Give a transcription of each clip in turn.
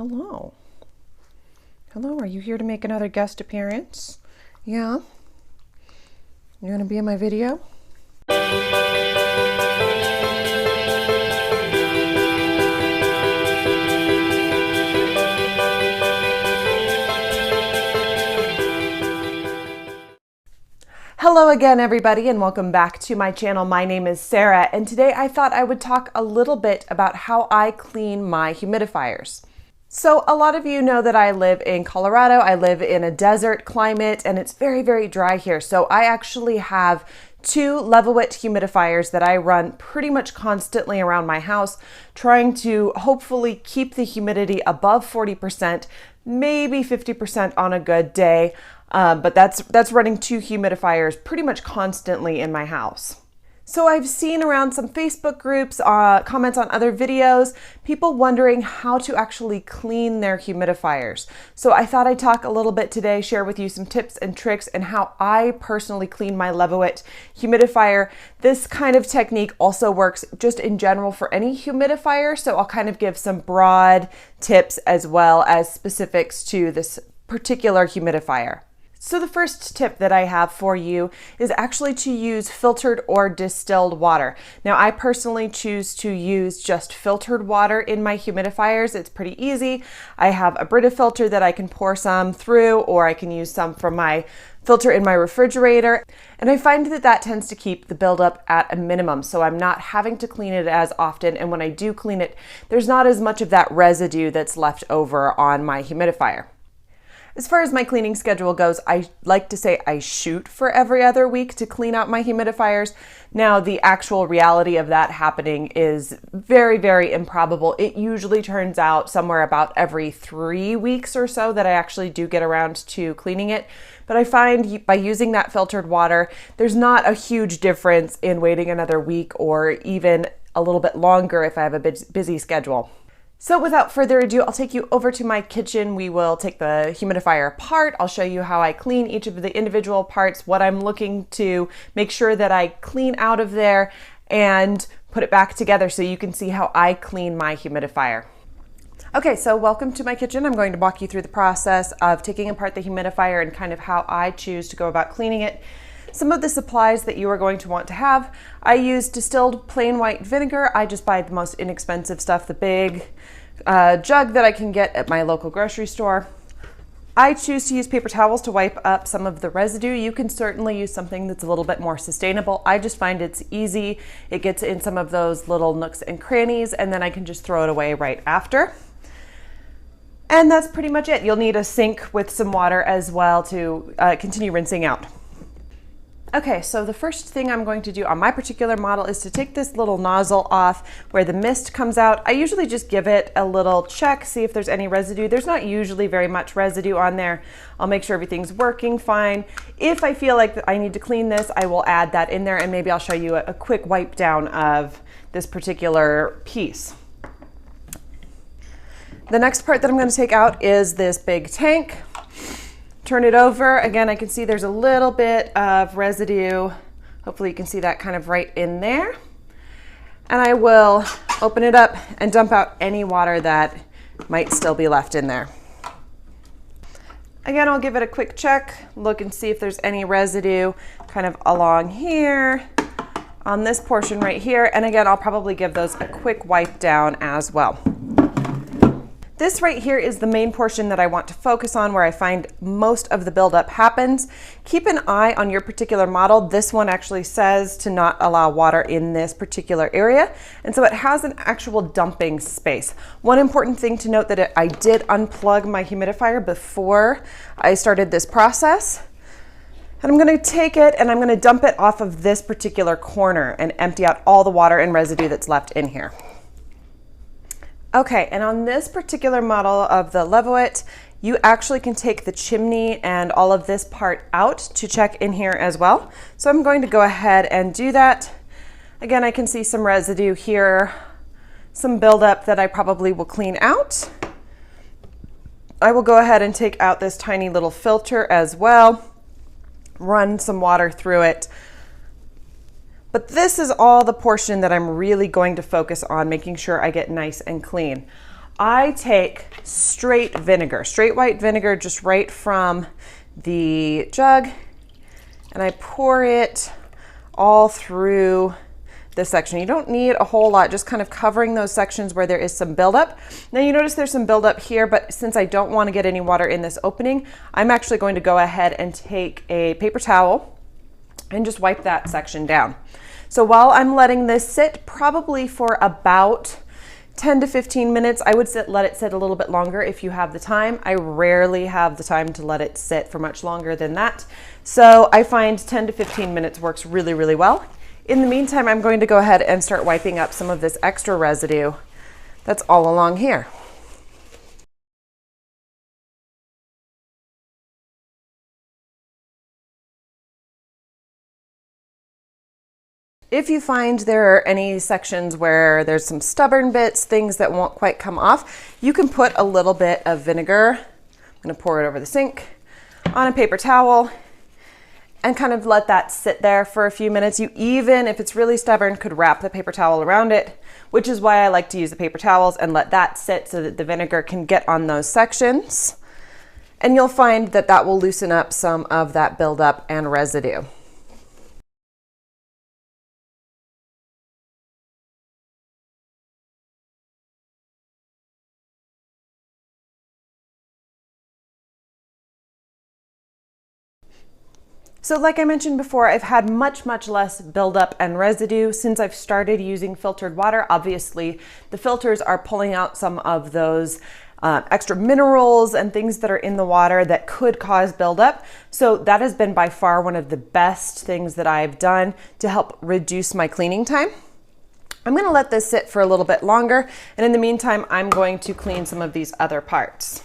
Hello. Hello, are you here to make another guest appearance? Yeah? You want to be in my video? Hello again, everybody, and welcome back to my channel. My name is Sarah, and today I thought I would talk a little bit about how I clean my humidifiers. So a lot of you know that I live in Colorado. I live in a desert climate, and it's very, very dry here. So I actually have two Levoit humidifiers that I run pretty much constantly around my house, trying to hopefully keep the humidity above 40%, maybe 50% on a good day. But that's running two humidifiers pretty much constantly in my house. So I've seen around some Facebook groups, comments on other videos, people wondering how to actually clean their humidifiers. So I thought I'd talk a little bit today, share with you some tips and tricks and how I personally clean my Levoit humidifier. This kind of technique also works just in general for any humidifier. So I'll kind of give some broad tips as well as specifics to this particular humidifier. So the first tip that I have for you is actually to use filtered or distilled water. Now I personally choose to use just filtered water in my humidifiers. It's pretty easy. I have a Brita filter that I can pour some through, or I can use some from my filter in my refrigerator. And I find that that tends to keep the buildup at a minimum. So I'm not having to clean it as often. And when I do clean it, there's not as much of that residue that's left over on my humidifier. As far as my cleaning schedule goes, I like to say I shoot for every other week to clean out my humidifiers. Now, the actual reality of that happening is very, very improbable. It usually turns out somewhere about every 3 weeks or so that I actually do get around to cleaning it. But I find by using that filtered water, there's not a huge difference in waiting another week or even a little bit longer if I have a busy schedule. So without further ado, I'll take you over to my kitchen. We will take the humidifier apart. I'll show you how I clean each of the individual parts, what I'm looking to make sure that I clean out of there and put it back together so you can see how I clean my humidifier. Okay, so welcome to my kitchen. I'm going to walk you through the process of taking apart the humidifier and kind of how I choose to go about cleaning it. Some of the supplies that you are going to want to have, I use distilled plain white vinegar. I just buy the most inexpensive stuff, the big jug that I can get at my local grocery store. I choose to use paper towels to wipe up some of the residue. You can certainly use something that's a little bit more sustainable. I just find it's easy. It gets in some of those little nooks and crannies, and then I can just throw it away right after. And that's pretty much it. You'll need a sink with some water as well to continue rinsing out. Okay, so the first thing I'm going to do on my particular model is to take this little nozzle off where the mist comes out. I usually just give it a little check, see if there's any residue. There's not usually very much residue on there. I'll make sure everything's working fine. If I feel like I need to clean this, I will add that in there, and maybe I'll show you a quick wipe down of this particular piece. The next part that I'm going to take out is this big tank. Turn it over. Again, I can see there's a little bit of residue. Hopefully you can see that kind of right in there. And I will open it up and dump out any water that might still be left in there. Again, I'll give it a quick check, look and see if there's any residue kind of along here, on this portion right here. And again, I'll probably give those a quick wipe down as well. This right here is the main portion that I want to focus on, where I find most of the buildup happens. Keep an eye on your particular model. This one actually says to not allow water in this particular area, and so it has an actual dumping space. One important thing to note that I did unplug my humidifier before I started this process. And I'm going to take it and I'm going to dump it off of this particular corner and empty out all the water and residue that's left in here. Okay, and on this particular model of the Levoit, you actually can take the chimney and all of this part out to check in here as well. So I'm going to go ahead and do that. Again, I can see some residue here, some buildup that I probably will clean out. I will go ahead and take out this tiny little filter as well, run some water through it. But this is all the portion that I'm really going to focus on, making sure I get nice and clean. I take straight vinegar, straight white vinegar, just right from the jug, and I pour it all through this section. You don't need a whole lot, just kind of covering those sections where there is some buildup. Now you notice there's some buildup here, but since I don't want to get any water in this opening, I'm actually going to go ahead and take a paper towel and just wipe that section down. So while I'm letting this sit, probably for about 10 to 15 minutes, I would let it sit a little bit longer if you have the time. I rarely have the time to let it sit for much longer than that. So I find 10 to 15 minutes works really, really well. In the meantime, I'm going to go ahead and start wiping up some of this extra residue that's all along here. If you find there are any sections where there's some stubborn bits, things that won't quite come off, you can put a little bit of vinegar. I'm going to pour it over the sink on a paper towel and kind of let that sit there for a few minutes. You even, if it's really stubborn, could wrap the paper towel around it, which is why I like to use the paper towels and let that sit so that the vinegar can get on those sections. And you'll find that that will loosen up some of that buildup and residue. So like I mentioned before, I've had much less buildup and residue since I've started using filtered water. Obviously, the filters are pulling out some of those extra minerals and things that are in the water that could cause buildup. So that has been by far one of the best things that I've done to help reduce my cleaning time. I'm going to let this sit for a little bit longer, and in the meantime, I'm going to clean some of these other parts.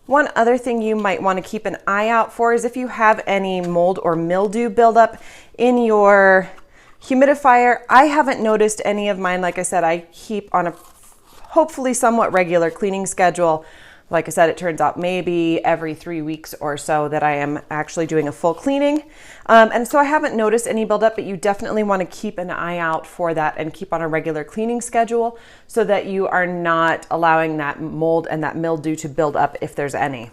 One other thing you might want to keep an eye out for is if you have any mold or mildew buildup in your humidifier. I haven't noticed any of mine. Like I said, I keep on a hopefully somewhat regular cleaning schedule. Like I said, it turns out maybe every 3 weeks or so that I am actually doing a full cleaning. And so I haven't noticed any buildup, but you definitely want to keep an eye out for that and keep on a regular cleaning schedule so that you are not allowing that mold and that mildew to build up if there's any.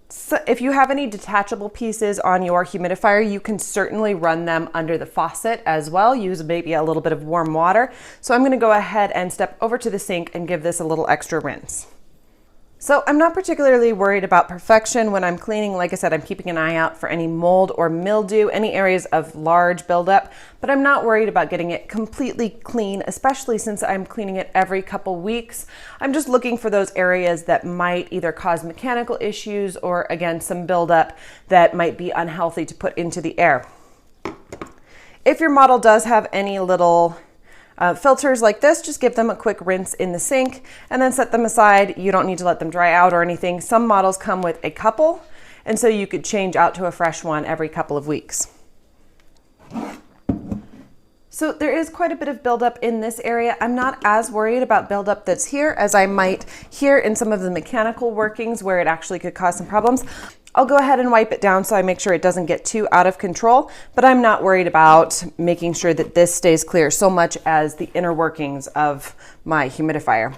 So if you have any detachable pieces on your humidifier, you can certainly run them under the faucet as well. Use maybe a little bit of warm water. So I'm going to go ahead and step over to the sink and give this a little extra rinse. So I'm not particularly worried about perfection when I'm cleaning. Like I said, I'm keeping an eye out for any mold or mildew, any areas of large buildup, but I'm not worried about getting it completely clean, especially since I'm cleaning it every couple weeks. I'm just looking for those areas that might either cause mechanical issues or, again, some buildup that might be unhealthy to put into the air. If your model does have any little filters like this, just give them a quick rinse in the sink and then set them aside. You don't need to let them dry out or anything. Some models come with a couple, and so you could change out to a fresh one every couple of weeks. So there is quite a bit of buildup in this area. I'm not as worried about buildup that's here as I might here in some of the mechanical workings where it actually could cause some problems. I'll go ahead and wipe it down so I make sure it doesn't get too out of control, but I'm not worried about making sure that this stays clear so much as the inner workings of my humidifier.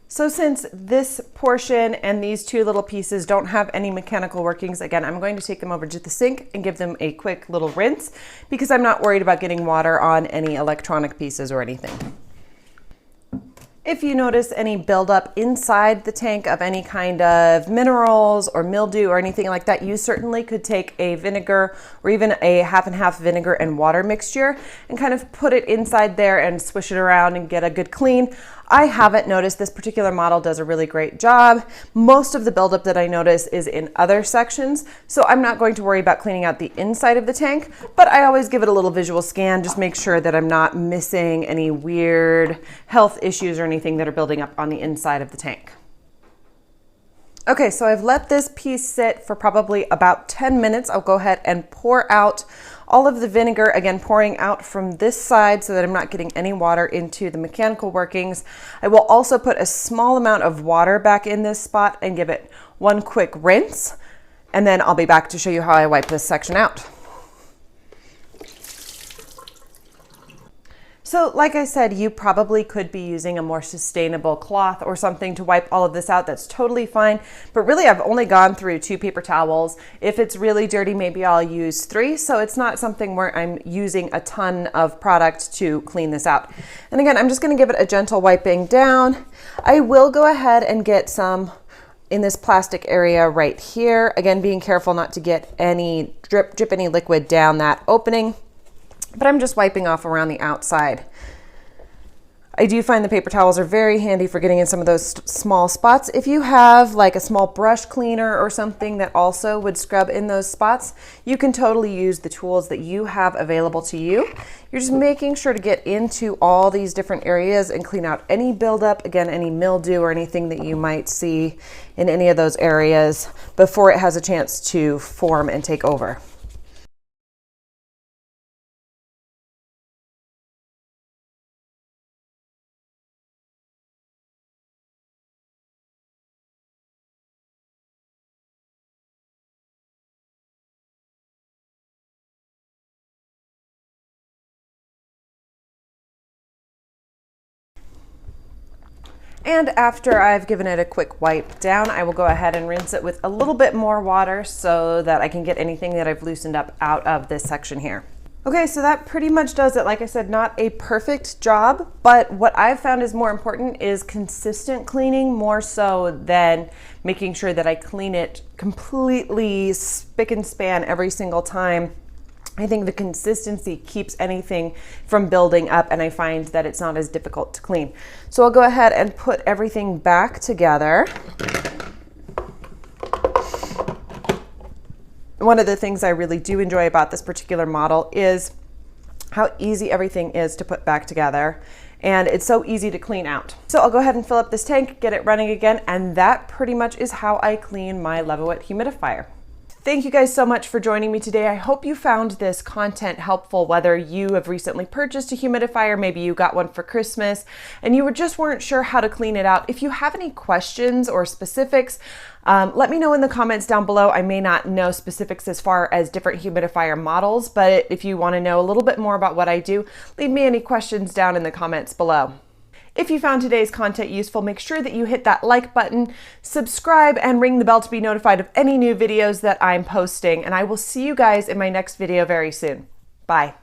So since this portion and these two little pieces don't have any mechanical workings, again, I'm going to take them over to the sink and give them a quick little rinse because I'm not worried about getting water on any electronic pieces or anything. If you notice any buildup inside the tank of any kind of minerals or mildew or anything like that, you certainly could take a vinegar or even a half and half vinegar and water mixture and kind of put it inside there and swish it around and get a good clean. I haven't noticed. This particular model does a really great job. Most of the buildup that I notice is in other sections, so I'm not going to worry about cleaning out the inside of the tank, but I always give it a little visual scan, just make sure that I'm not missing any weird health issues or anything that are building up on the inside of the tank. Okay, so I've let this piece sit for probably about 10 minutes. I'll go ahead and pour out all of the vinegar, again, pouring out from this side so that I'm not getting any water into the mechanical workings. I will also put a small amount of water back in this spot and give it one quick rinse, and then I'll be back to show you how I wipe this section out. So like I said, you probably could be using a more sustainable cloth or something to wipe all of this out. That's totally fine. But really, I've only gone through 2 paper towels. If it's really dirty, maybe I'll use 3. So it's not something where I'm using a ton of product to clean this out. And again, I'm just going to give it a gentle wiping down. I will go ahead and get some in this plastic area right here. Again, being careful not to get any drip any liquid down that opening. But I'm just wiping off around the outside. I do find the paper towels are very handy for getting in some of those small spots. If you have like a small brush cleaner or something that also would scrub in those spots, you can totally use the tools that you have available to you. You're just making sure to get into all these different areas and clean out any buildup, again, any mildew or anything that you might see in any of those areas before it has a chance to form and take over. And after I've given it a quick wipe down, I will go ahead and rinse it with a little bit more water so that I can get anything that I've loosened up out of this section here. Okay, so that pretty much does it. Like I said, not a perfect job, but what I've found is more important is consistent cleaning more so than making sure that I clean it completely spick and span every single time. I think the consistency keeps anything from building up, and I find that it's not as difficult to clean. So I'll go ahead and put everything back together. One of the things I really do enjoy about this particular model is how easy everything is to put back together, and it's so easy to clean out. So I'll go ahead and fill up this tank, get it running again, and that pretty much is how I clean my Levoit humidifier. Thank you guys so much for joining me today. I hope you found this content helpful, whether you have recently purchased a humidifier, maybe you got one for Christmas, and you just weren't sure how to clean it out. If you have any questions or specifics, let me know in the comments down below. I may not know specifics as far as different humidifier models, but if you want to know a little bit more about what I do, leave me any questions down in the comments below. If you found today's content useful, make sure that you hit that like button, subscribe, and ring the bell to be notified of any new videos that I'm posting. And I will see you guys in my next video very soon. Bye.